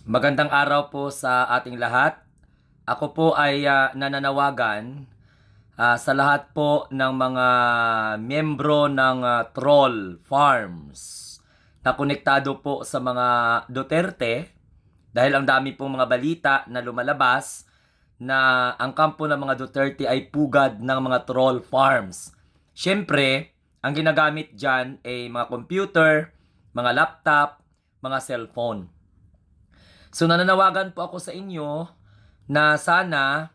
Magandang araw po sa ating lahat. Ako po ay nananawagan sa lahat po ng mga miyembro ng Troll Farms na konektado po sa mga Duterte dahil ang dami pong mga balita na lumalabas na ang kampo ng mga Duterte ay pugad ng mga troll farms. Siyempre, ang ginagamit dyan ay mga computer, mga laptop, mga cellphone. So nananawagan po ako sa inyo na sana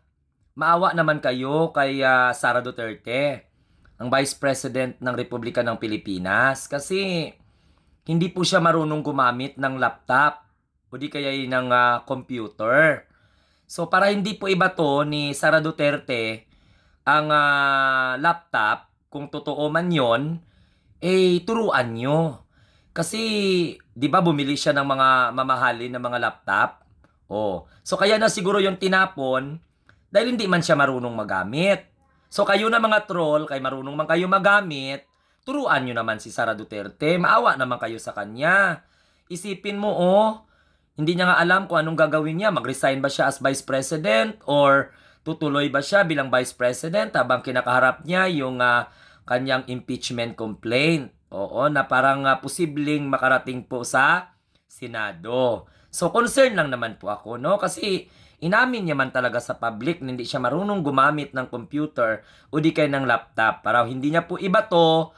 maawa naman kayo kay Sara Duterte, ang Vice President ng Republika ng Pilipinas, kasi hindi po siya marunong gumamit ng laptop o di kaya ng computer. So para hindi po ibato ni Sara Duterte ang laptop, kung totoo man yon, turuan nyo. Kasi, di ba bumili siya ng mga mamahalin na mga laptop? Oh. So kaya na siguro yung tinapon dahil hindi man siya marunong magamit. So kayo na mga troll, kay marunong man kayo magamit, turuan nyo naman si Sara Duterte. Maawa naman kayo sa kanya. Isipin mo, hindi niya nga alam kung anong gagawin niya. Mag-resign ba siya as Vice President or tutuloy ba siya bilang Vice President habang kinakaharap niya yung kanyang impeachment complaint. Oo, na parang posibleng makarating po sa Senado. So, concern lang naman po ako, no? Kasi inamin niya man talaga sa public na hindi siya marunong gumamit ng computer o di kaya ng laptop. Para hindi niya po iba to,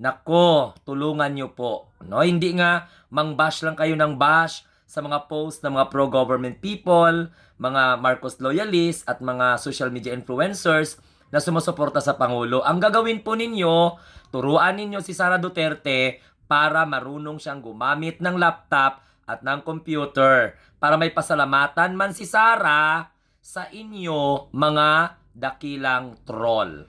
nako, tulungan niyo po. No? Hindi nga mang-bash lang kayo ng bash sa mga post ng mga pro-government people, mga Marcos loyalists at mga social media influencers na sumusuporta sa Pangulo. Ang gagawin po ninyo, turuan ninyo si Sara Duterte para marunong siyang gumamit ng laptop at ng computer para may pasalamatan man si Sara sa inyo mga dakilang troll.